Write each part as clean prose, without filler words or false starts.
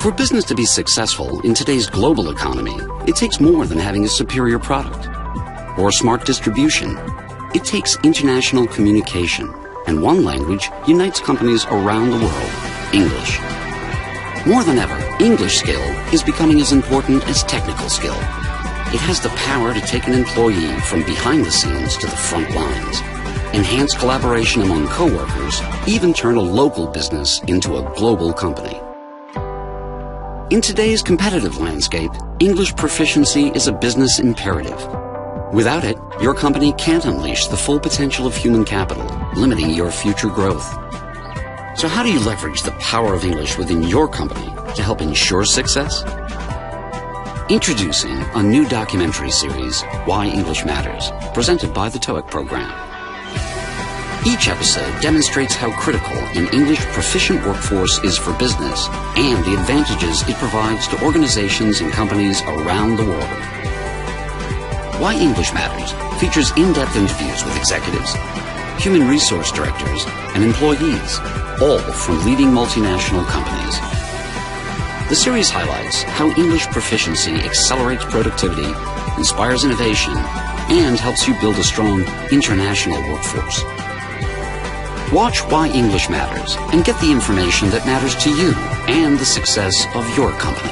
For business to be successful in today's global economy, it takes more than having a superior product or smart distribution. It takes international communication, and one language unites companies around the world: English. More than ever, English skill is becoming as important as technical skill. It has the power to take an employee from behind the scenes to the front lines, enhance collaboration among coworkers, even turn a local business into a global company. In today's competitive landscape, English proficiency is a business imperative. Without it, your company can't unleash the full potential of human capital, limiting your future growth. So how do you leverage the power of English within your company to help ensure success? Introducing a new documentary series, Why English Matters, presented by the TOEIC program. Each episode demonstrates how critical an English proficient workforce is for business and the advantages it provides to organizations and companies around the world. Why English Matters features in-depth interviews with executives, human resource directors, and employees, all from leading multinational companies. The series highlights how English proficiency accelerates productivity, inspires innovation, and helps you build a strong international workforce. Watch Why English Matters and get the information that matters to you and the success of your company.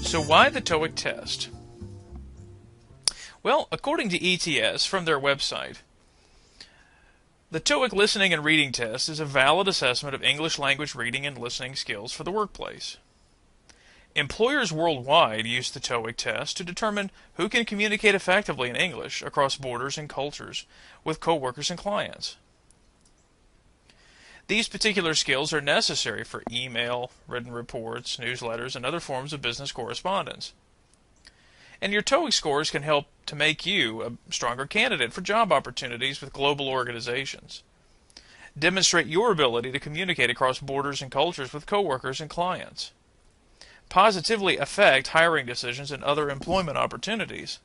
So why the TOEIC test? Well, according to ETS from their website, the TOEIC listening and reading test is a valid assessment of English language reading and listening skills for the workplace. Employers worldwide use the TOEIC test to determine who can communicate effectively in English across borders and cultures with coworkers and clients. These particular skills are necessary for email, written reports, newsletters, and other forms of business correspondence. And your TOEIC scores can help to make you a stronger candidate for job opportunities with global organizations. Demonstrate your ability to communicate across borders and cultures with coworkers and clients. Positively affect hiring decisions and other employment opportunities.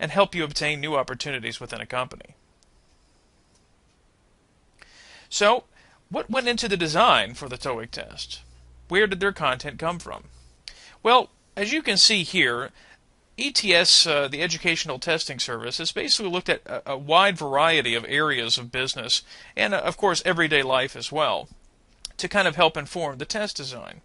And help you obtain new opportunities within a company. So, what went into the design for the TOEIC test? Where did their content come from? Well, as you can see here, ETS, the Educational Testing Service, has basically looked at a wide variety of areas of business and, of course, everyday life as well to kind of help inform the test design.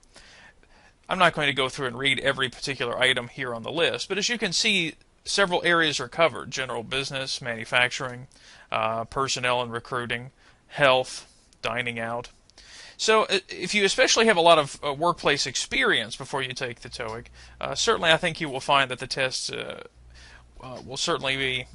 I'm not going to go through and read every particular item here on the list, but as you can see, several areas are covered: general business, manufacturing, personnel and recruiting, health, dining out. So if you especially have a lot of workplace experience before you take the TOEIC, certainly I think you will find that the test will certainly be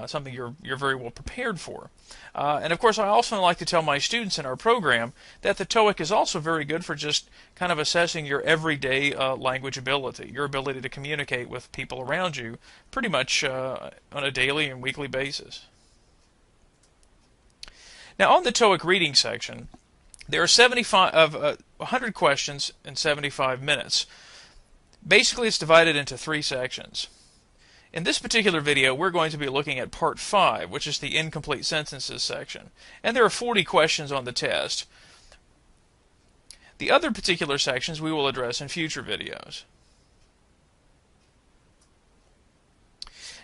something you're very well prepared for. And of course, I also like to tell my students in our program that the TOEIC is also very good for just kind of assessing your everyday language ability, your ability to communicate with people around you pretty much on a daily and weekly basis. Now, on the TOEIC reading section, there are 100 questions in 75 minutes. Basically, it's divided into 3 sections. In this particular video, we're going to be looking at Part 5, which is the incomplete sentences section. And there are 40 questions on the test. The other particular sections we will address in future videos.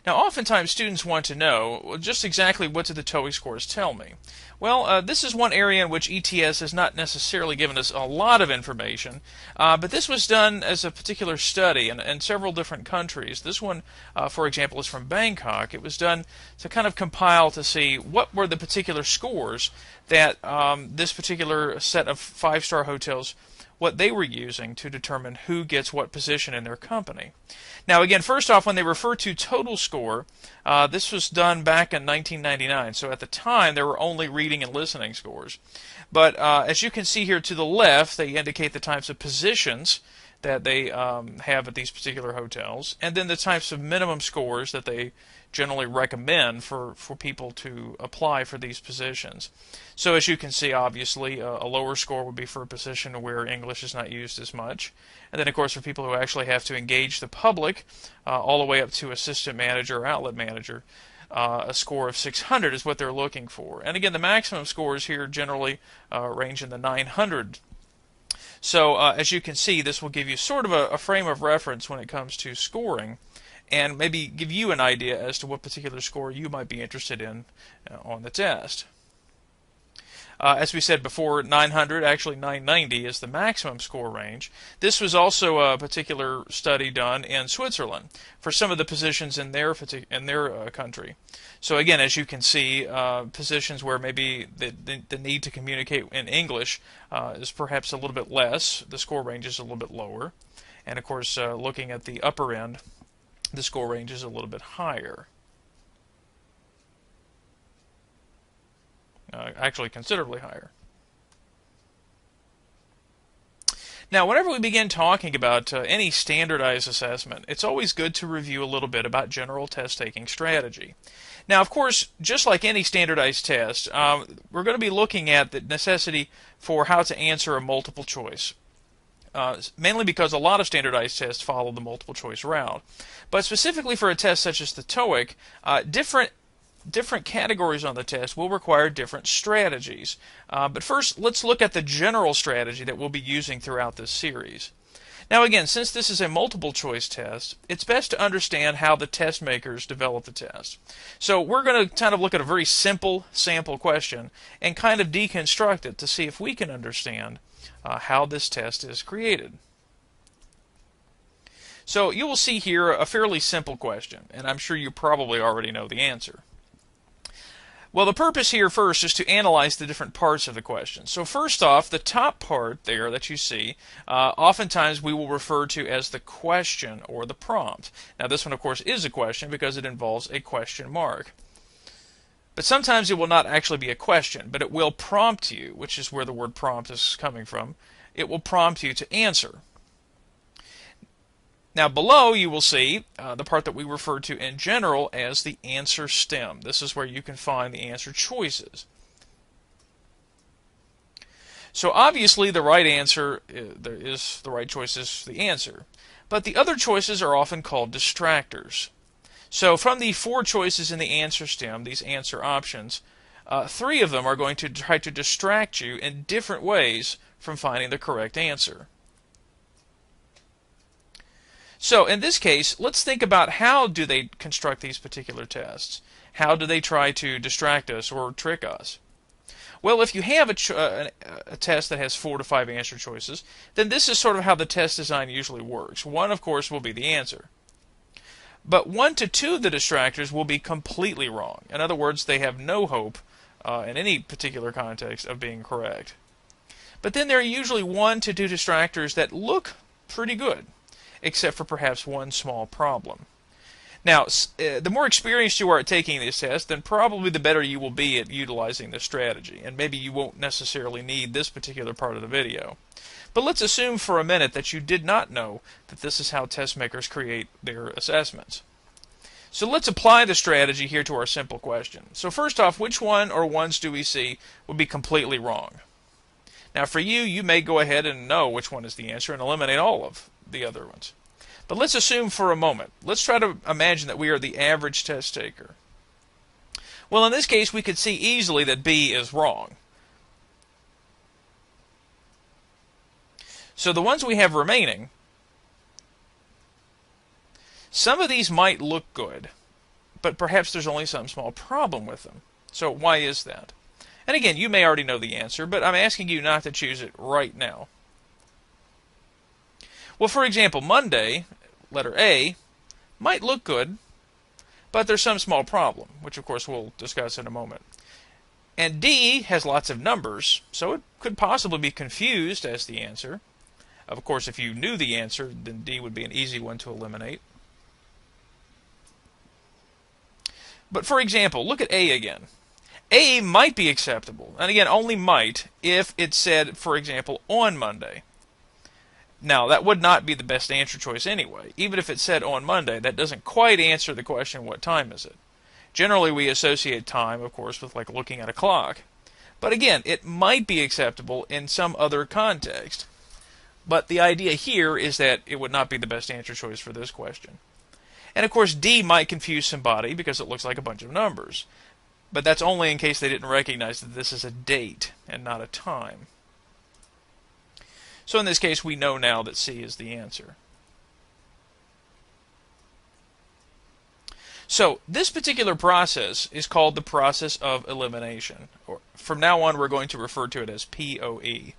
Now, oftentimes students want to know just exactly what do the TOEIC scores tell me. Well, this is one area in which ETS has not necessarily given us a lot of information, but this was done as a particular study in several different countries. This one, for example, is from Bangkok. It was done to kind of compile to see what were the particular scores that this particular set of 5-star hotels, what they were using to determine who gets what position in their company. Now again, first off, when they refer to total score, this was done back in 1999, so at the time there were only reading and listening scores. But as you can see here to the left, they indicate the types of positions that they have at these particular hotels, and then the types of minimum scores that they generally recommend for people to apply for these positions. So as you can see, obviously, a lower score would be for a position where English is not used as much. And then, of course, for people who actually have to engage the public, all the way up to assistant manager or outlet manager, a score of 600 is what they're looking for. And again, the maximum scores here generally range in the 900. So as you can see, this will give you sort of a frame of reference when it comes to scoring, and maybe give you an idea as to what particular score you might be interested in on the test. As we said before, 900, actually 990 is the maximum score range. This was also a particular study done in Switzerland for some of the positions in their country. So again, as you can see, positions where maybe the need to communicate in English is perhaps a little bit less, the score range is a little bit lower. And of course, looking at the upper end, the score range is a little bit higher. Actually considerably higher. Now, whenever we begin talking about any standardized assessment, it's always good to review a little bit about general test-taking strategy. Now, of course, just like any standardized test, we're going to be looking at the necessity for how to answer a multiple choice. Mainly because a lot of standardized tests follow the multiple choice route. But specifically for a test such as the TOEIC, different categories on the test will require different strategies. But first, let's look at the general strategy that we'll be using throughout this series. Now again, since this is a multiple choice test, it's best to understand how the test makers develop the test. So we're going to kind of look at a very simple sample question and kind of deconstruct it to see if we can understand how this test is created. So you will see here a fairly simple question, and I'm sure you probably already know the answer. Well, the purpose here first is to analyze the different parts of the question. So first off, the top part there that you see, oftentimes we will refer to as the question or the prompt. Now this one, of course, is a question because it involves a question mark. But sometimes it will not actually be a question, but it will prompt you, which is where the word prompt is coming from. It will prompt you to answer. Now below you will see the part that we refer to in general as the answer stem. This is where you can find the answer choices. So obviously the right answer, the right choice is the answer. But the other choices are often called distractors. So from the 4 choices in the answer stem, these answer options, 3 of them are going to try to distract you in different ways from finding the correct answer. So in this case, let's think about how do they construct these particular tests. How do they try to distract us or trick us? Well, if you have a test that has 4 to 5 answer choices, then this is sort of how the test design usually works. 1, of course, will be the answer. But 1 to 2 of the distractors will be completely wrong. In other words, they have no hope in any particular context of being correct. But then there are usually 1 to 2 distractors that look pretty good, except for perhaps 1 small problem. Now, the more experienced you are at taking this test, then probably the better you will be at utilizing this strategy, and maybe you won't necessarily need this particular part of the video. But let's assume for a minute that you did not know that this is how test makers create their assessments. So let's apply the strategy here to our simple question. So first off, which one or ones do we see would be completely wrong? Now for you, you may go ahead and know which one is the answer and eliminate all of the other ones. But let's assume for a moment. Let's try to imagine that we are the average test taker. Well, in this case, we could see easily that B is wrong. So the ones we have remaining, some of these might look good, but perhaps there's only some small problem with them. So why is that? And again, you may already know the answer, but I'm asking you not to choose it right now. Well, for example, Monday, letter A, might look good, but there's some small problem, which of course we'll discuss in a moment. And D has lots of numbers, so it could possibly be confused as the answer. Of course, if you knew the answer, then D would be an easy one to eliminate. But for example, look at A again. A might be acceptable, and again, only might, if it said, for example, on Monday. Now, that would not be the best answer choice anyway. Even if it said on Monday, that doesn't quite answer the question, what time is it? Generally, we associate time, of course, with like looking at a clock. But again, it might be acceptable in some other context. But the idea here is that it would not be the best answer choice for this question. And of course, D might confuse somebody because it looks like a bunch of numbers. But that's only in case they didn't recognize that this is a date and not a time. So in this case, we know now that C is the answer. So this particular process is called the process of elimination. From now on, we're going to refer to it as POE.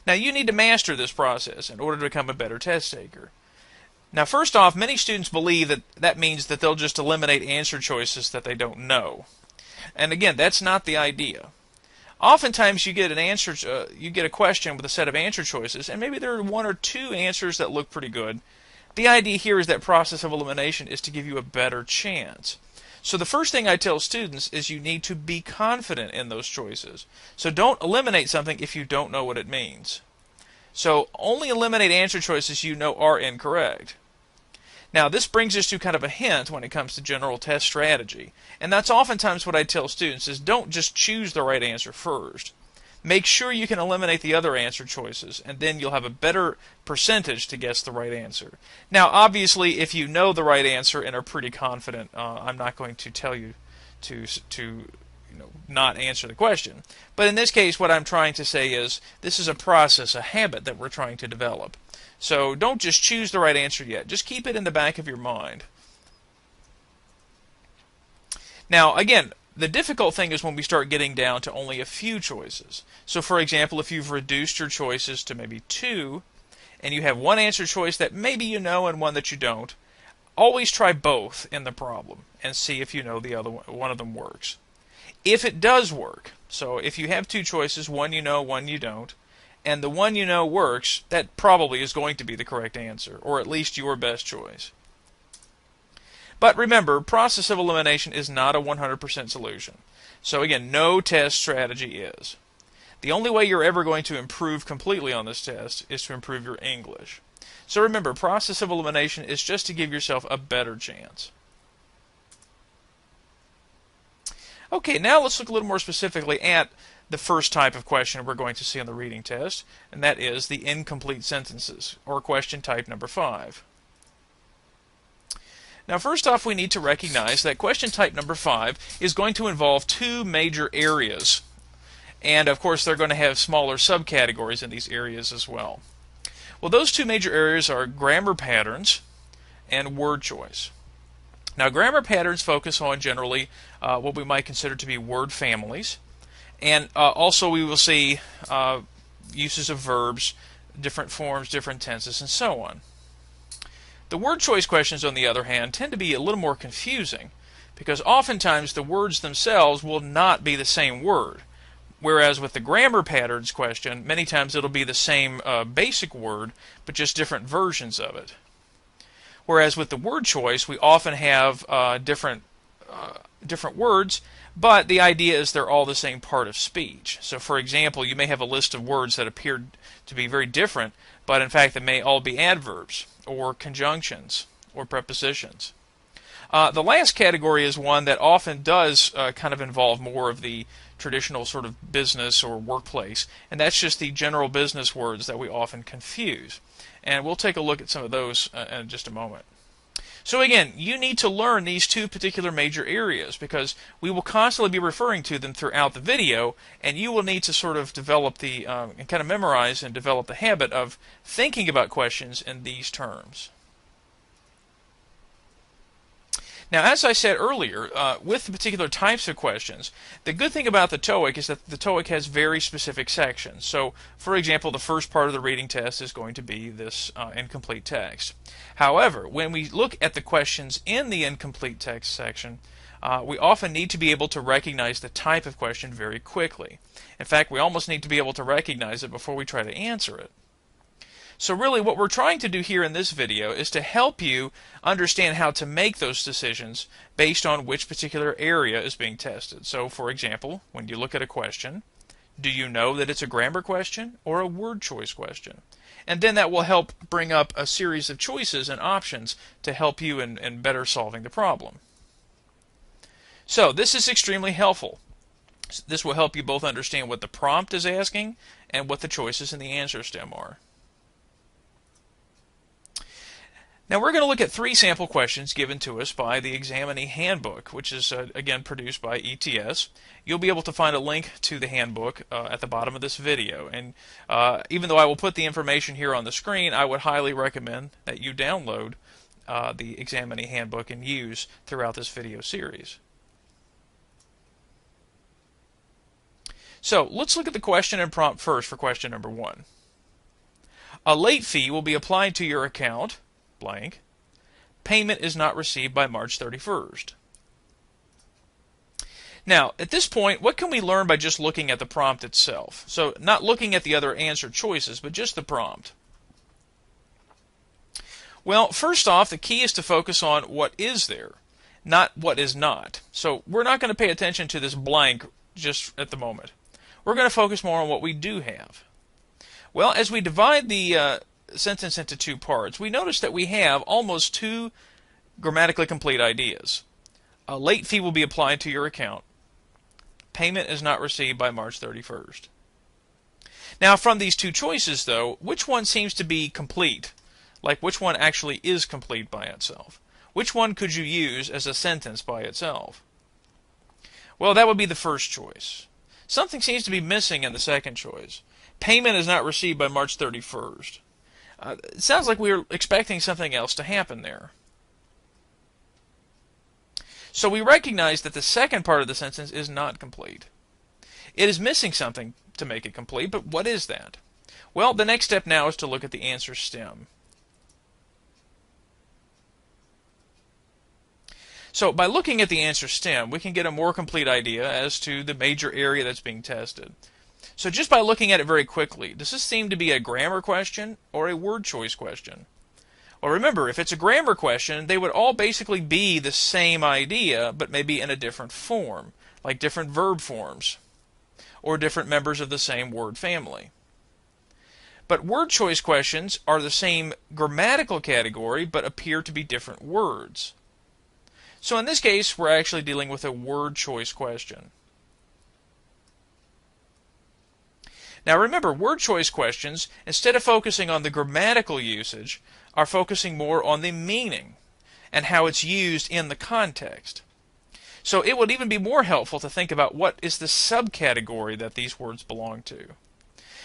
Now, you need to master this process in order to become a better test taker. Now, first off, many students believe that that means that they'll just eliminate answer choices that they don't know. And again, that's not the idea. Oftentimes, you get a question with a set of answer choices, and maybe there are one or two answers that look pretty good. The idea here is that process of elimination is to give you a better chance. So the first thing I tell students is you need to be confident in those choices. So don't eliminate something if you don't know what it means. So only eliminate answer choices you know are incorrect. Now, this brings us to kind of a hint when it comes to general test strategy. And that's oftentimes what I tell students is don't just choose the right answer first. Make sure you can eliminate the other answer choices, and then you'll have a better percentage to guess the right answer. Now, obviously, if you know the right answer and are pretty confident, I'm not going to tell you to not answer the question. But in this case, what I'm trying to say is this is a process, a habit that we're trying to develop. So don't just choose the right answer yet. Just keep it in the back of your mind. Now, again, the difficult thing is when we start getting down to only a few choices. So, for example, if you've reduced your choices to maybe 2, and you have one answer choice that maybe you know and one that you don't, always try both in the problem and see if you know the other one of them works. If it does work, so if you have 2 choices, one you know, one you don't, and the one you know works, that probably is going to be the correct answer, or at least your best choice. But remember, process of elimination is not a 100% solution. So again, no test strategy is. The only way you're ever going to improve completely on this test is to improve your English. So remember, process of elimination is just to give yourself a better chance. Okay, now let's look a little more specifically at the first type of question we're going to see on the reading test, and that is the incomplete sentences, or question type number 5. Now, first off, we need to recognize that question type number 5 is going to involve 2 major areas. And, of course, they're going to have smaller subcategories in these areas as well. Well, those 2 major areas are grammar patterns and word choice. Now, grammar patterns focus on generally what we might consider to be word families. And also we will see uses of verbs, different forms, different tenses, and so on. The word choice questions, on the other hand, tend to be a little more confusing because oftentimes the words themselves will not be the same word. Whereas with the grammar patterns question, many times it'll be the same basic word, but just different versions of it. Whereas with the word choice, we often have different words, but the idea is they're all the same part of speech. So for example, you may have a list of words that appear to be very different, but in fact they may all be adverbs, or conjunctions, or prepositions. The last category is one that often does kind of involve more of the traditional sort of business or workplace, and that's just the general business words that we often confuse. And we'll take a look at some of those in just a moment. So again, you need to learn these 2 particular major areas because we will constantly be referring to them throughout the video, and you will need to sort of develop the and kind of memorize and develop the habit of thinking about questions in these terms. Now, as I said earlier, with the particular types of questions, the good thing about the TOEIC is that the TOEIC has very specific sections. So, for example, the first part of the reading test is going to be this incomplete text. However, when we look at the questions in the incomplete text section, we often need to be able to recognize the type of question very quickly. In fact, we almost need to be able to recognize it before we try to answer it. So really what we're trying to do here in this video is to help you understand how to make those decisions based on which particular area is being tested. So for example, when you look at a question, Do you know that it's a grammar question or a word choice question? And then that will help bring up a series of choices and options to help you in better solving the problem. So this is extremely helpful. This will help you both understand what the prompt is asking and what the choices in the answer stem are. Now we're going to look at 3 sample questions given to us by the Examinee Handbook, which is again produced by ETS. You'll be able to find a link to the handbook at the bottom of this video. And even though I will put the information here on the screen, I would highly recommend that you download the Examinee Handbook and use throughout this video series. So let's look at the question and prompt first for question number 1. A late fee will be applied to your account, blank. Payment is not received by March 31st. Now, at this point, what can we learn by just looking at the prompt itself? So, not looking at the other answer choices, but just the prompt. Well, first off, the key is to focus on what is there, not what is not. So, we're not going to pay attention to this blank just at the moment. We're going to focus more on what we do have. Well, as we divide the sentence into 2 parts, we notice that we have almost 2 grammatically complete ideas. A late fee will be applied to your account. Payment is not received by March 31st. Now, from these 2 choices, though, which one seems to be complete? Like, which one actually is complete by itself? Which one could you use as a sentence by itself? Well, that would be the first choice. Something seems to be missing in the second choice. Payment is not received by March 31st. It sounds like we were expecting something else to happen there. So we recognize that the second part of the sentence is not complete. It is missing something to make it complete, but what is that? Well, the next step now is to look at the answer stem. So by looking at the answer stem, we can get a more complete idea as to the major area that's being tested. So just by looking at it very quickly, does this seem to be a grammar question or a word choice question? Well, remember, if it's a grammar question, they would all basically be the same idea, but maybe in a different form, like different verb forms, or different members of the same word family. But word choice questions are the same grammatical category, but appear to be different words. So in this case, we're actually dealing with a word choice question. Now remember, word choice questions, instead of focusing on the grammatical usage, are focusing more on the meaning and how it's used in the context. So it would even be more helpful to think about what is the subcategory that these words belong to.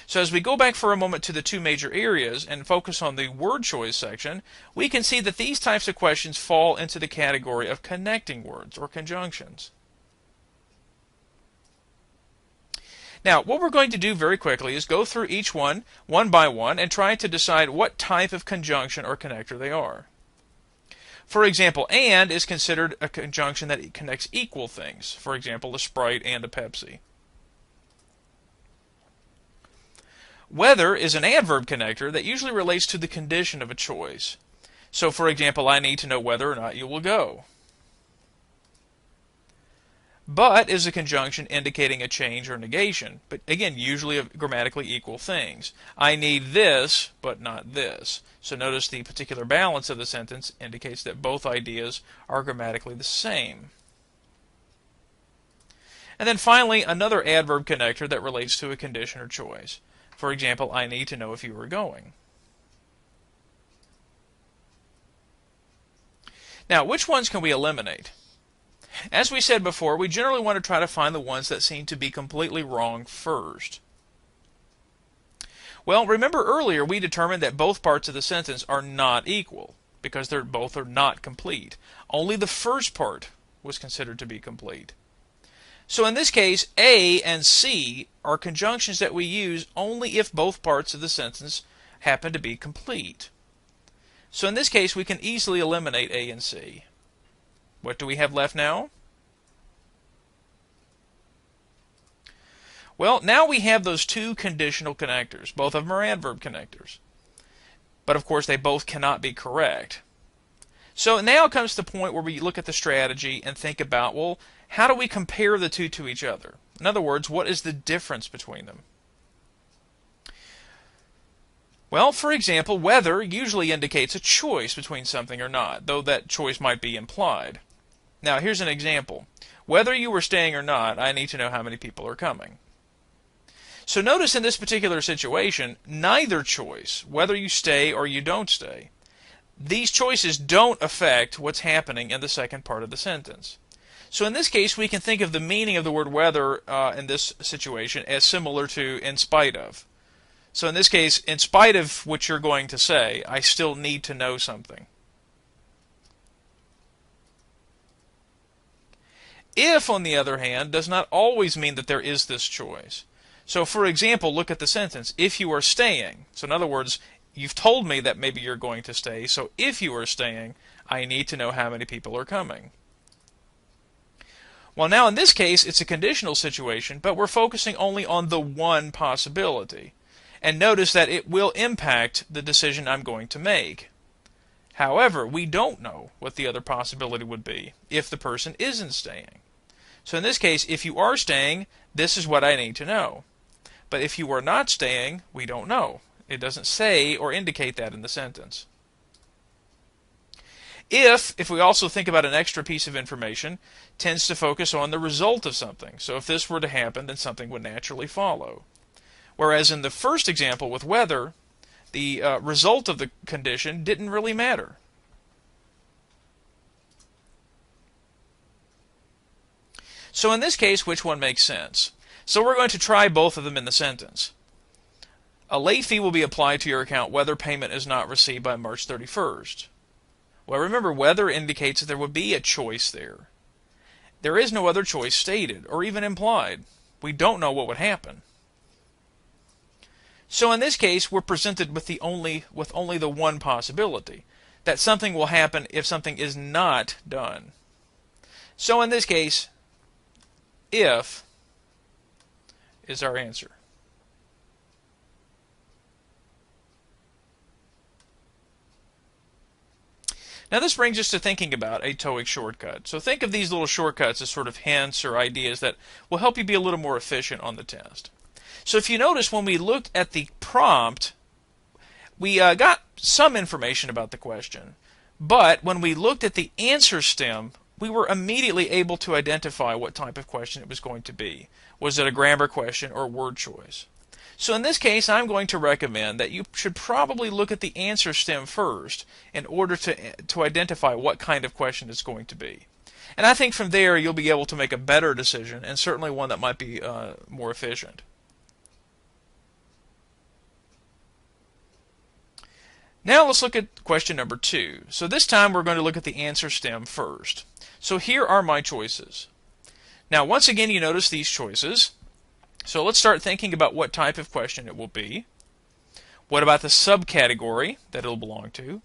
So as we go back for a moment to the 2 major areas and focus on the word choice section, we can see that these types of questions fall into the category of connecting words or conjunctions. Now, what we're going to do very quickly is go through each one by one, and try to decide what type of conjunction or connector they are. For example, and is considered a conjunction that connects equal things. For example, a Sprite and a Pepsi. Whether is an adverb connector that usually relates to the condition of a choice. So, for example, I need to know whether or not you will go. But is a conjunction indicating a change or negation, but again, usually of grammatically equal things. I need this, but not this. So notice the particular balance of the sentence indicates that both ideas are grammatically the same. And then finally, another adverb connector that relates to a condition or choice. For example, I need to know if you are going. Now, which ones can we eliminate? As we said before, we generally want to try to find the ones that seem to be completely wrong first. Well, remember earlier we determined that both parts of the sentence are not equal, because both are not complete. Only the first part was considered to be complete. So in this case, A and C are conjunctions that we use only if both parts of the sentence happen to be complete. So in this case, we can easily eliminate A and C. What do we have left now? Well, now we have those 2 conditional connectors. Both of them are adverb connectors. But of course, they both cannot be correct. So now comes the point where we look at the strategy and think about, well, how do we compare the 2 to each other? In other words, what is the difference between them? Well, for example, whether usually indicates a choice between something or not, though that choice might be implied. Now, here's an example. Whether you were staying or not, I need to know how many people are coming. So notice in this particular situation, neither choice, whether you stay or you don't stay, these choices don't affect what's happening in the second part of the sentence. So in this case, we can think of the meaning of the word whether in this situation as similar to in spite of. So in this case, in spite of what you're going to say, I still need to know something. If, on the other hand, does not always mean that there is this choice. So, for example, look at the sentence, if you are staying. So, in other words, you've told me that maybe you're going to stay, so if you are staying, I need to know how many people are coming. Well, now in this case, it's a conditional situation, but we're focusing only on the one possibility. And notice that it will impact the decision I'm going to make. However, we don't know what the other possibility would be if the person isn't staying. So in this case, if you are staying, this is what I need to know. But if you are not staying, we don't know. It doesn't say or indicate that in the sentence. If we also think about an extra piece of information, tends to focus on the result of something. So if this were to happen, then something would naturally follow. Whereas in the first example with whether, the result of the condition didn't really matter. So in this case, which one makes sense? So we're going to try both of them in the sentence. A late fee will be applied to your account whether payment is not received by March 31st. Well, remember, whether indicates that there would be a choice there. There is no other choice stated or even implied. We don't know what would happen. So in this case, we're presented with only the one possibility, that something will happen if something is not done. So in this case, if is our answer. Now this brings us to thinking about a TOEIC shortcut. So think of these little shortcuts as sort of hints or ideas that will help you be a little more efficient on the test. So if you notice, when we looked at the prompt, we got some information about the question. But when we looked at the answer stem, we were immediately able to identify what type of question it was going to be. Was it a grammar question or word choice? So in this case, I'm going to recommend that you should probably look at the answer stem first in order to identify what kind of question it's going to be. And I think from there you'll be able to make a better decision, and certainly one that might be more efficient. Now let's look at question number 2. So this time we're going to look at the answer stem first. So here are my choices. Now once again, you notice these choices. So let's start thinking about what type of question it will be. What about the subcategory that it'll belong to?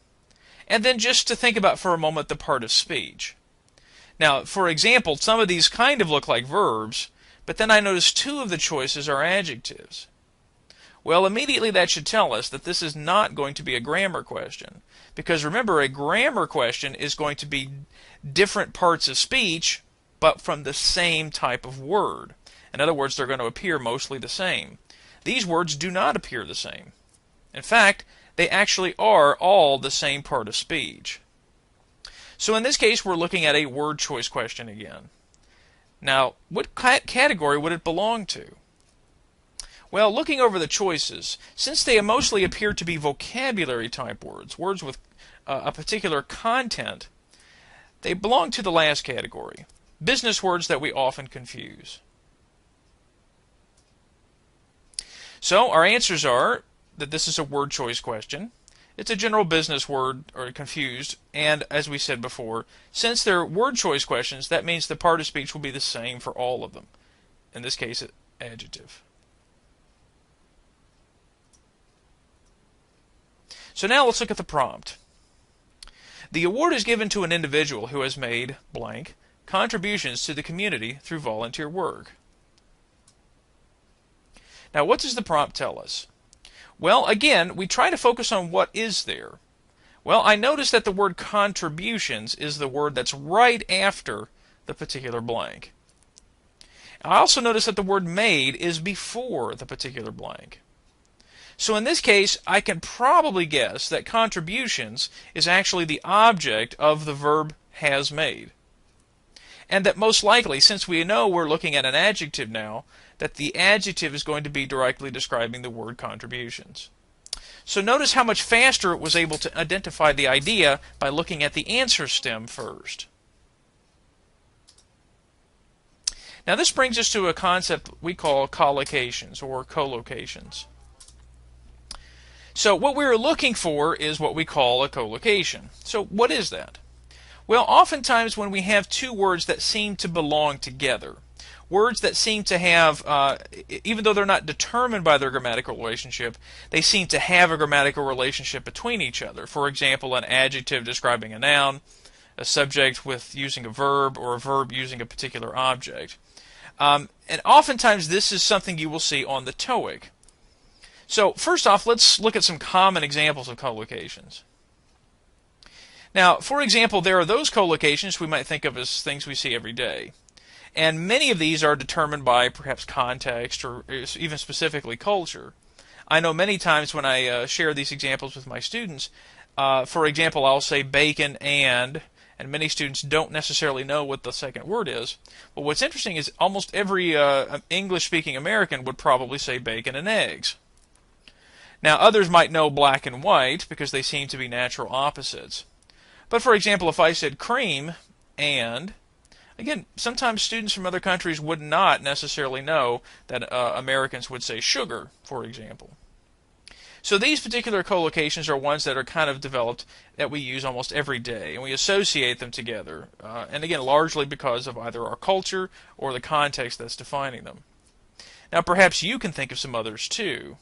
And then just to think about for a moment the part of speech. Now, for example, some of these kind of look like verbs, but then I notice 2 of the choices are adjectives. Well, immediately that should tell us that this is not going to be a grammar question. Because remember, a grammar question is going to be different parts of speech, but from the same type of word. In other words, they're going to appear mostly the same. These words do not appear the same. In fact, they actually are all the same part of speech. So in this case, we're looking at a word choice question again. Now, what category would it belong to? Well, looking over the choices, since they mostly appear to be vocabulary type words, words with a particular content, they belong to the last category, business words that we often confuse. So our answers are that this is a word choice question. It's a general business word, or confused, and as we said before, since they're word choice questions, that means the part of speech will be the same for all of them. In this case, adjective. So now let's look at the prompt. The award is given to an individual who has made blank contributions to the community through volunteer work. Now, what does the prompt tell us? Well, again, we try to focus on what is there. Well, I notice that the word contributions is the word that's right after the particular blank. I also notice that the word made is before the particular blank. So in this case, I can probably guess that contributions is actually the object of the verb has made. And that most likely, since we know we're looking at an adjective now, that the adjective is going to be directly describing the word contributions. So notice how much faster it was able to identify the idea by looking at the answer stem first. Now this brings us to a concept we call collocations or collocations. So what we're looking for is what we call a collocation. So what is that? Well, oftentimes when we have two words that seem to belong together, words that seem to have, even though they're not determined by their grammatical relationship, they seem to have a grammatical relationship between each other. For example, an adjective describing a noun, a subject with using a verb, or a verb using a particular object. And oftentimes this is something you will see on the TOEIC. So first off, let's look at some common examples of collocations. Now, for example, there are those collocations we might think of as things we see every day. And many of these are determined by perhaps context or even specifically culture. I know many times when I share these examples with my students, for example, I'll say bacon and many students don't necessarily know what the second word is. But what's interesting is almost every English-speaking American would probably say bacon and eggs. Now, others might know black and white because they seem to be natural opposites. But for example, if I said cream and, again, sometimes students from other countries would not necessarily know that Americans would say sugar, for example. So these particular collocations are ones that are kind of developed that we use almost every day, and we associate them together, and again, largely because of either our culture or the context that's defining them. Now, perhaps you can think of some others too.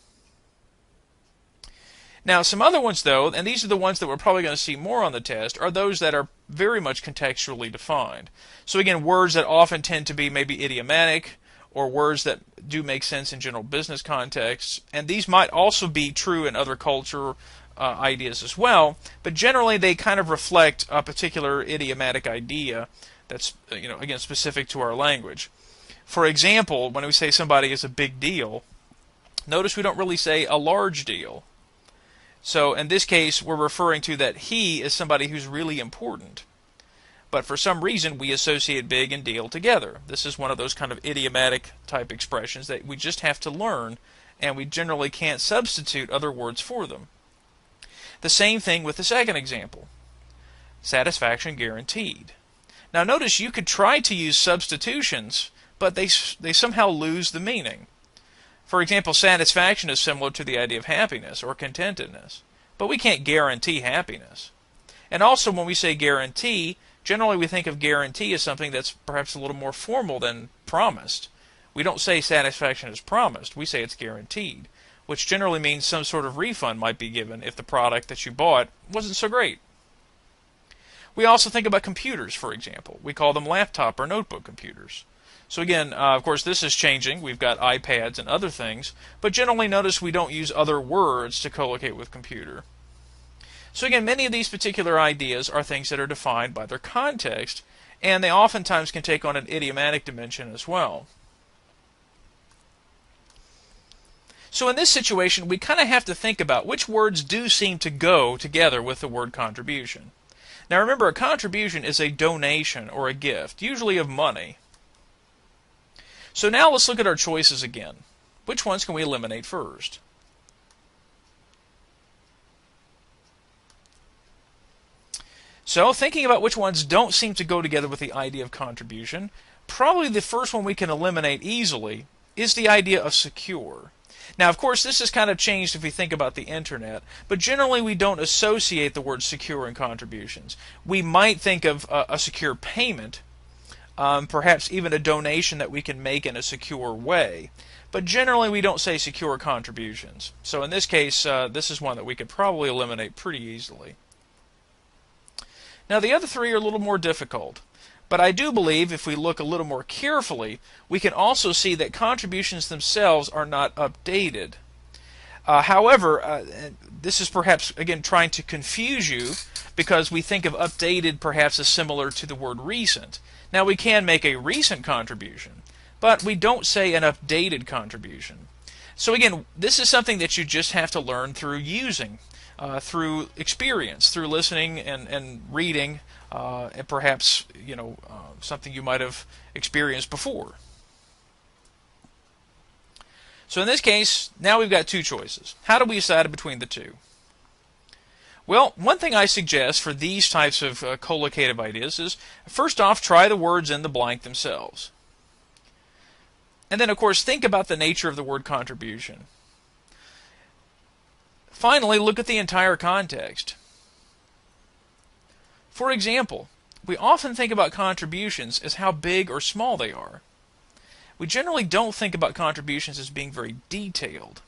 Now, some other ones, though, and these are the ones that we're probably going to see more on the test, are those that are very much contextually defined. So again, words that often tend to be maybe idiomatic, or words that do make sense in general business contexts, and these might also be true in other culture ideas as well, but generally they kind of reflect a particular idiomatic idea that's, again, specific to our language. For example, when we say somebody is a big deal, notice we don't really say a large deal. So in this case, we're referring to that he is somebody who's really important. But for some reason, we associate big and deal together. This is one of those kind of idiomatic type expressions that we just have to learn, and we generally can't substitute other words for them. The same thing with the second example. Satisfaction guaranteed. Now notice you could try to use substitutions, but they somehow lose the meaning. For example, satisfaction is similar to the idea of happiness or contentedness, but we can't guarantee happiness. And also when we say guarantee, generally we think of guarantee as something that's perhaps a little more formal than promised. We don't say satisfaction is promised, we say it's guaranteed, which generally means some sort of refund might be given if the product that you bought wasn't so great. We also think about computers, for example. We call them laptop or notebook computers. So again, of course, this is changing. We've got iPads and other things, but generally notice we don't use other words to collocate with computer. So again, many of these particular ideas are things that are defined by their context, and they oftentimes can take on an idiomatic dimension as well. So in this situation, we kind of have to think about which words do seem to go together with the word contribution. Now remember, a contribution is a donation or a gift, usually of money. So now let's look at our choices again. Which ones can we eliminate first? So thinking about which ones don't seem to go together with the idea of contribution, probably the first one we can eliminate easily is the idea of secure. Now, of course, this has kind of changed if we think about the internet, but generally we don't associate the word secure in contributions. We might think of a secure payment, perhaps even a donation that we can make in a secure way. But generally we don't say secure contributions. So in this case, this is one that we could probably eliminate pretty easily. Now the other three are a little more difficult. But I do believe if we look a little more carefully, we can also see that contributions themselves are not updated. However, this is perhaps, again, trying to confuse you because we think of updated perhaps as similar to the word recent. Now we can make a recent contribution, but we don't say an updated contribution. So again, this is something that you just have to learn through using, through experience, through listening and reading, and perhaps something you might have experienced before. So in this case, now we've got two choices. How do we decide between the two? Well, one thing I suggest for these types of collocative ideas is, first off, try the words in the blank themselves. And then, of course, think about the nature of the word contribution. Finally, look at the entire context. For example, we often think about contributions as how big or small they are. We generally don't think about contributions as being very detailed.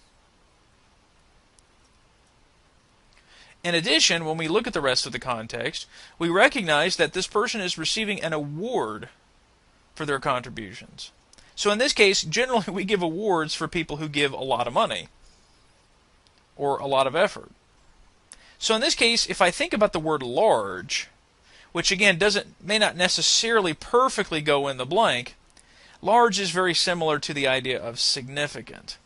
In addition, when we look at the rest of the context, we recognize that this person is receiving an award for their contributions. So in this case, generally we give awards for people who give a lot of money or a lot of effort. So in this case, if I think about the word large, which again may not necessarily perfectly go in the blank, large is very similar to the idea of significant.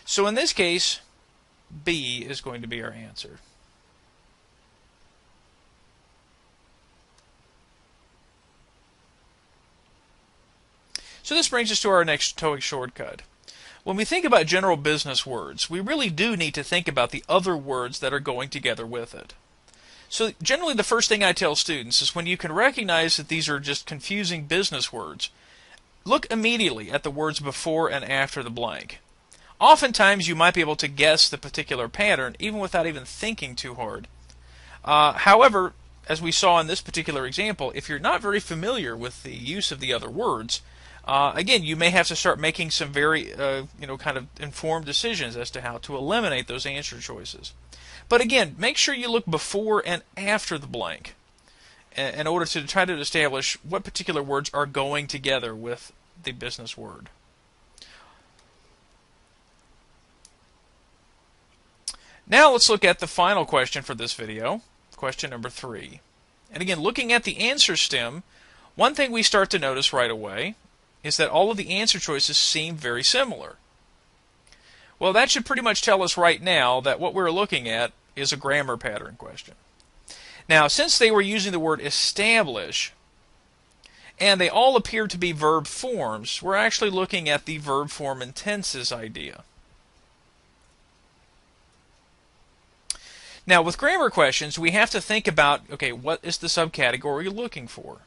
So in this case, B is going to be our answer. So this brings us to our next TOEIC shortcut. When we think about general business words, we really do need to think about the other words that are going together with it. So generally the first thing I tell students is when you can recognize that these are just confusing business words, look immediately at the words before and after the blank. Oftentimes you might be able to guess the particular pattern even without even thinking too hard. However, as we saw in this particular example, if you're not very familiar with the use of the other words, again, you may have to start making some very kind of informed decisions as to how to eliminate those answer choices. But again, make sure you look before and after the blank in order to try to establish what particular words are going together with the business word. Now let's look at the final question for this video, question number 3. And again, looking at the answer stem, one thing we start to notice right away is that all of the answer choices seem very similar. Well, that should pretty much tell us right now that what we're looking at is a grammar pattern question. Now, since they were using the word establish, and they all appear to be verb forms, we're actually looking at the verb form and tenses idea. Now, with grammar questions, we have to think about, okay, what is the subcategory you're looking for?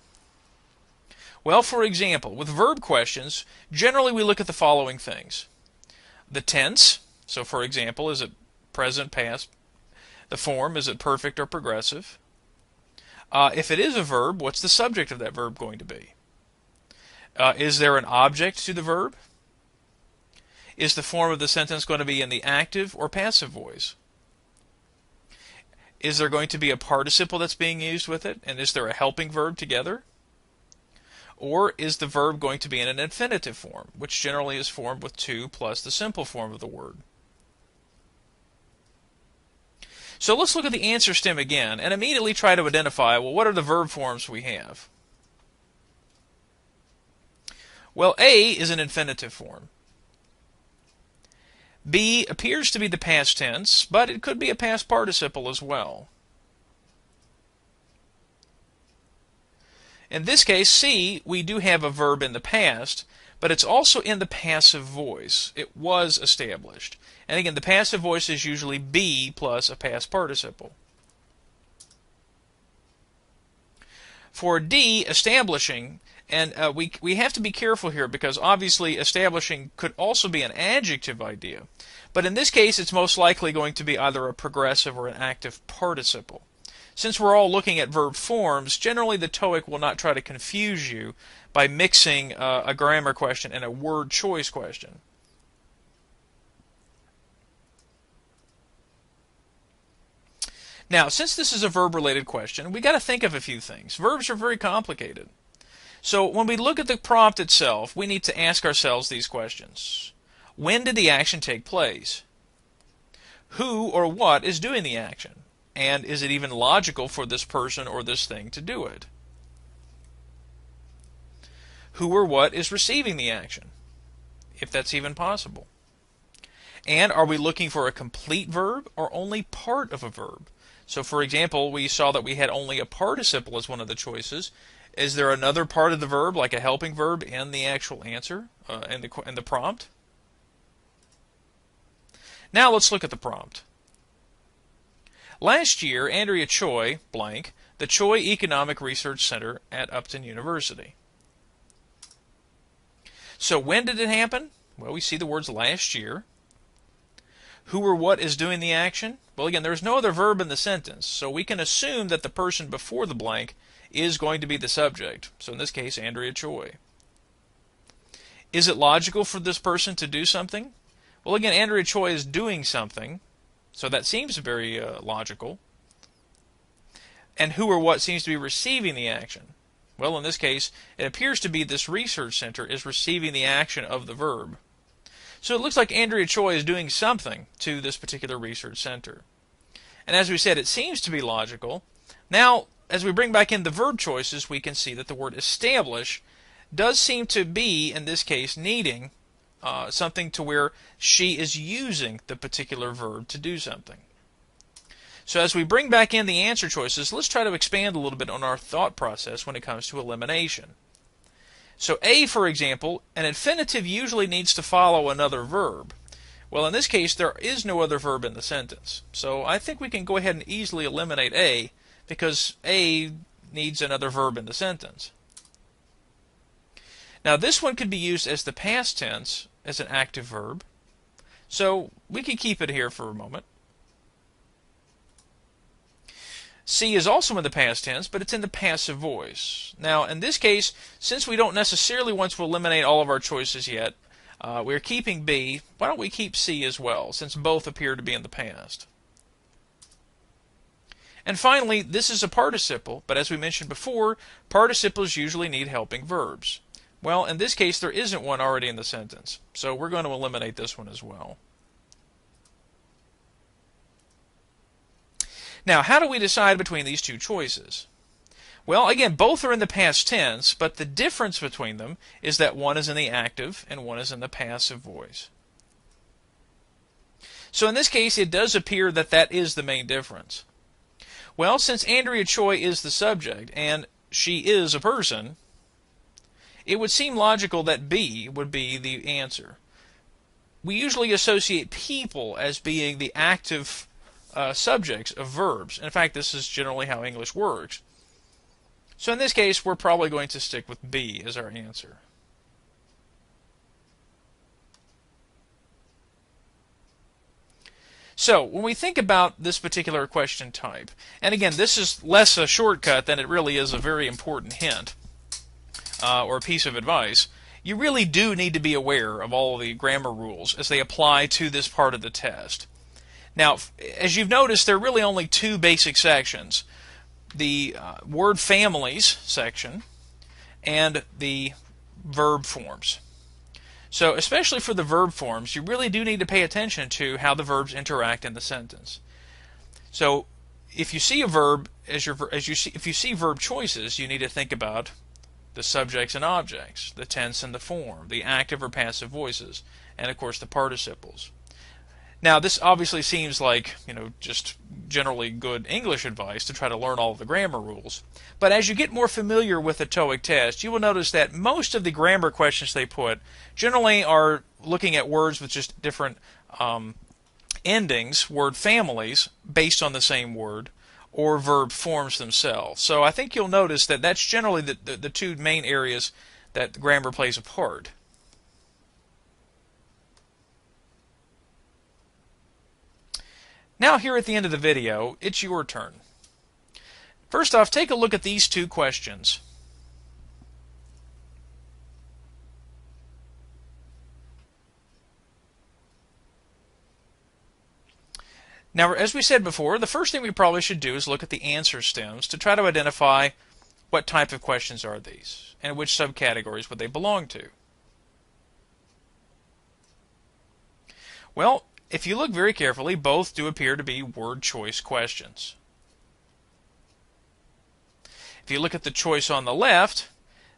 Well, for example, with verb questions, generally we look at the following things. The tense, so for example, is it present, past? The form, is it perfect or progressive? If it is a verb, what's the subject of that verb going to be? Is there an object to the verb? Is the form of the sentence going to be in the active or passive voice? Is there going to be a participle that's being used with it? And is there a helping verb together? Or is the verb going to be in an infinitive form, which generally is formed with to plus the simple form of the word? So let's look at the answer stem again and immediately try to identify, well, what are the verb forms we have? Well, A is an infinitive form. B appears to be the past tense, but it could be a past participle as well. In this case, C, we do have a verb in the past, but it's also in the passive voice. It was established. And again, the passive voice is usually be plus a past participle. For D, establishing, and we have to be careful here because obviously establishing could also be an adjective idea. But in this case, it's most likely going to be either a progressive or an active participle. Since we're all looking at verb forms, generally the TOEIC will not try to confuse you by mixing a grammar question and a word choice question. Now, since this is a verb-related question, we got to think of a few things. Verbs are very complicated. So when we look at the prompt itself, we need to ask ourselves these questions. When did the action take place? Who or what is doing the action? And is it even logical for this person or this thing to do it? Who or what is receiving the action, if that's even possible? And are we looking for a complete verb or only part of a verb? So for example, we saw that we had only a participle as one of the choices. Is there another part of the verb, like a helping verb, in the actual answer, in the prompt? Now let's look at the prompt. Last year, Andrea Choi, blank, the Choi Economic Research Center at Upton University. So when did it happen? Well, we see the words last year. Who or what is doing the action? Well, again, there's no other verb in the sentence, so we can assume that the person before the blank is going to be the subject. So in this case, Andrea Choi. Is it logical for this person to do something? Well, again, Andrea Choi is doing something, so that seems very logical. And who or what seems to be receiving the action? Well, in this case, it appears to be this research center is receiving the action of the verb. So it looks like Andrea Choi is doing something to this particular research center. And as we said, it seems to be logical. Now, as we bring back in the verb choices, we can see that the word establish does seem to be, in this case, needing something to where she is using the particular verb to do something. So as we bring back in the answer choices, let's try to expand a little bit on our thought process when it comes to elimination. So A, for example, an infinitive usually needs to follow another verb. Well, in this case, there is no other verb in the sentence. So I think we can go ahead and easily eliminate A, because A needs another verb in the sentence. Now this one could be used as the past tense, as an active verb. So we can keep it here for a moment. C is also in the past tense, but it's in the passive voice. Now, in this case, since we don't necessarily want to eliminate all of our choices yet, we're keeping B. Why don't we keep C as well, since both appear to be in the past? And finally, this is a participle, but as we mentioned before, participles usually need helping verbs. Well, in this case, there isn't one already in the sentence, so we're going to eliminate this one as well. Now, how do we decide between these two choices? Well, again, both are in the past tense, but the difference between them is that one is in the active and one is in the passive voice. So in this case, it does appear that that is the main difference. Well, since Andrea Choi is the subject and she is a person, it would seem logical that B would be the answer. We usually associate people as being the active subjects of verbs. In fact, this is generally how English works. So in this case, we're probably going to stick with B as our answer. So when we think about this particular question type, and again, this is less a shortcut than it really is a very important hint or a piece of advice, you really do need to be aware of all the grammar rules as they apply to this part of the test. Now, as you've noticed, there are really only two basic sections. The word families section and the verb forms. So especially for the verb forms, you really do need to pay attention to how the verbs interact in the sentence. So if you see a verb, if you see verb choices, you need to think about the subjects and objects, the tense and the form, the active or passive voices, and of course the participles. Now, this obviously seems like, just generally good English advice to try to learn all of the grammar rules. But as you get more familiar with the TOEIC test, you will notice that most of the grammar questions they put generally are looking at words with just different endings, word families, based on the same word, or verb forms themselves. So I think you'll notice that that's generally the two main areas that grammar plays a part. Now here at the end of the video, it's your turn. First off, take a look at these two questions. Now, as we said before, the first thing we probably should do is look at the answer stems to try to identify what type of questions are these, and which subcategories would they belong to? Well, if you look very carefully, both do appear to be word choice questions. If you look at the choice on the left,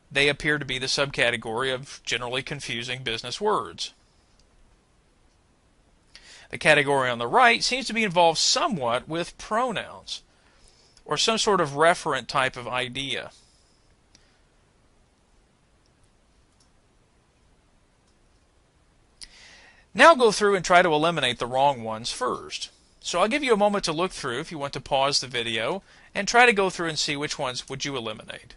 they appear to be the subcategory of generally confusing business words. The category on the right seems to be involved somewhat with pronouns, or some sort of referent type of idea. Now go through and try to eliminate the wrong ones first. So I'll give you a moment to look through if you want to pause the video and try to go through and see which ones would you eliminate.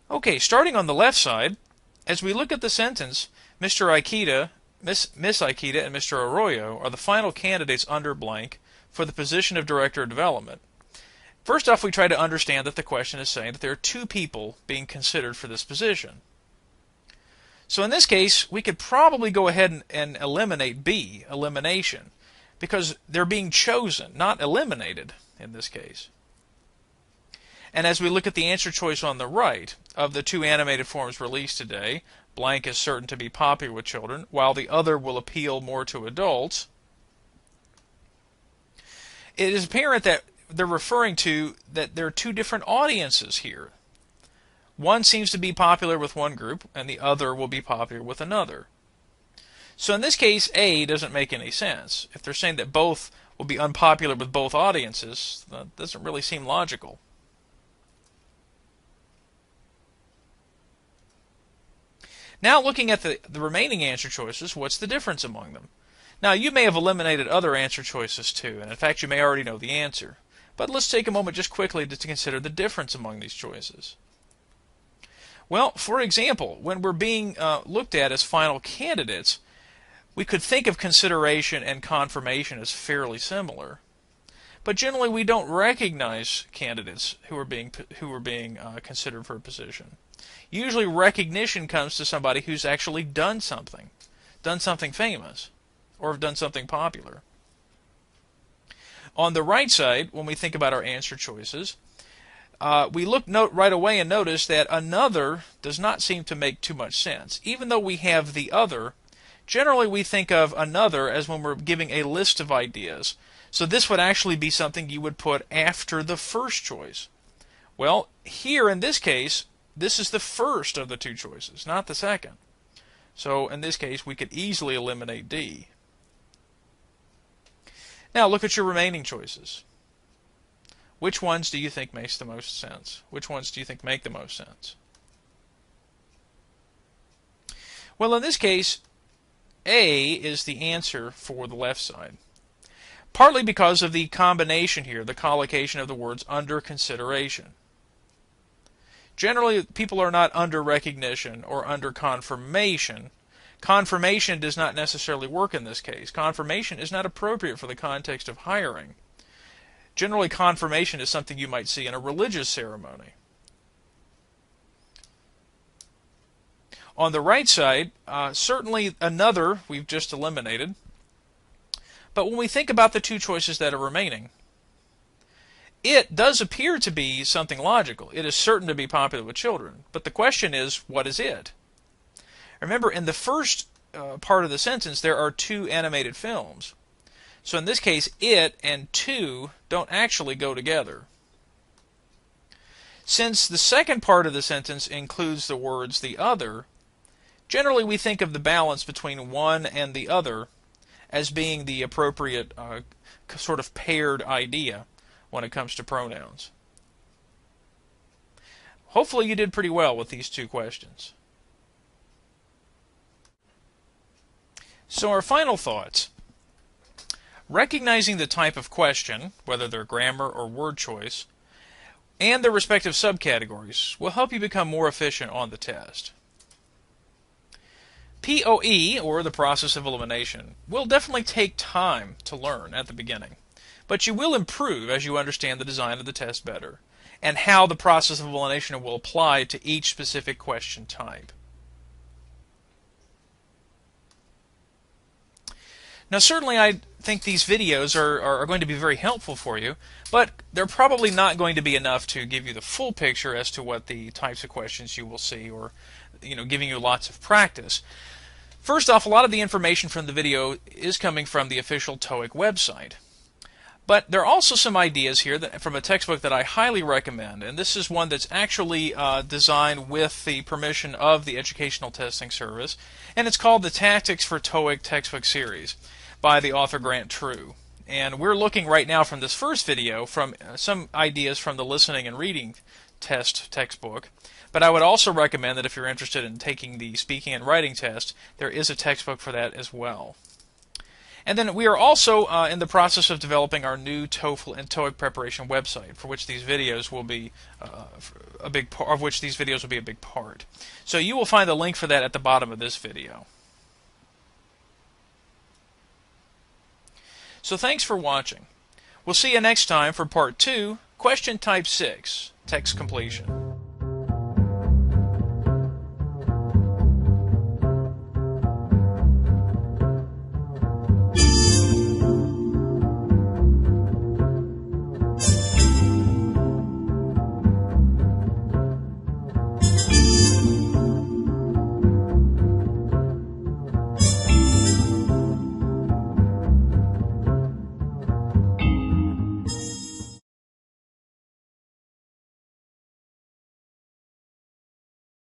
Okay, starting on the left side, as we look at the sentence, Mr. Ikeda, Miss Ikeda, and Mr. Arroyo are the final candidates under blank for the position of Director of Development. First off, we try to understand that the question is saying that there are two people being considered for this position. So in this case, we could probably go ahead and eliminate B, elimination, because they're being chosen, not eliminated in this case. And as we look at the answer choice on the right, of the two animated forms released today, blank is certain to be popular with children, while the other will appeal more to adults, it is apparent that they're referring to that there are two different audiences here. One seems to be popular with one group, and the other will be popular with another. So in this case, A doesn't make any sense. If they're saying that both will be unpopular with both audiences, that doesn't really seem logical. Now looking at the remaining answer choices, what's the difference among them? Now you may have eliminated other answer choices too, and in fact you may already know the answer. But let's take a moment just quickly to consider the difference among these choices. Well, for example, when we're being looked at as final candidates, we could think of consideration and confirmation as fairly similar. But generally we don't recognize candidates who are being considered for a position. Usually recognition comes to somebody who's actually done something famous, or have done something popular. On the right side, when we think about our answer choices, we look right away and notice that another does not seem to make too much sense. Even though we have the other, generally we think of another as when we're giving a list of ideas. So this would actually be something you would put after the first choice. Well, here in this case, this is the first of the two choices, not the second. So in this case, we could easily eliminate D. Now look at your remaining choices. Which ones do you think makes the most sense? Which ones do you think make the most sense? Well, in this case, A is the answer for the left side. Partly because of the combination here, the collocation of the words under consideration. Generally, people are not under recognition or under confirmation. Confirmation does not necessarily work in this case. Confirmation is not appropriate for the context of hiring. Generally, confirmation is something you might see in a religious ceremony. On the right side, certainly another we've just eliminated. But when we think about the two choices that are remaining, it does appear to be something logical. It is certain to be popular with children. But the question is, what is it? Remember, in the first part of the sentence, there are two animated films. So in this case, it and two don't actually go together. Since the second part of the sentence includes the words the other, generally we think of the balance between one and the other as being the appropriate sort of paired idea when it comes to pronouns. Hopefully you did pretty well with these two questions. So our final thoughts. Recognizing the type of question, whether they're grammar or word choice, and their respective subcategories will help you become more efficient on the test. POE, or the process of elimination, will definitely take time to learn at the beginning, but you will improve as you understand the design of the test better, and how the process of elimination will apply to each specific question type. Now certainly I think these videos are going to be very helpful for you, but they're probably not going to be enough to give you the full picture as to what the types of questions you will see, or giving you lots of practice. First off, a lot of the information from the video is coming from the official TOEIC website. But there are also some ideas here from a textbook that I highly recommend, and this is one that's actually designed with the permission of the Educational Testing Service, and it's called the Tactics for TOEIC Textbook Series by the author Grant True. And we're looking right now from this first video from some ideas from the Listening and Reading Test textbook, but I would also recommend that if you're interested in taking the Speaking and Writing test, there is a textbook for that as well. And then we are also in the process of developing our new TOEFL and TOEIC preparation website, for which these videos will be a big part. So you will find the link for that at the bottom of this video. So thanks for watching. We'll see you next time for Part 2, Question Type 6, Text Completion.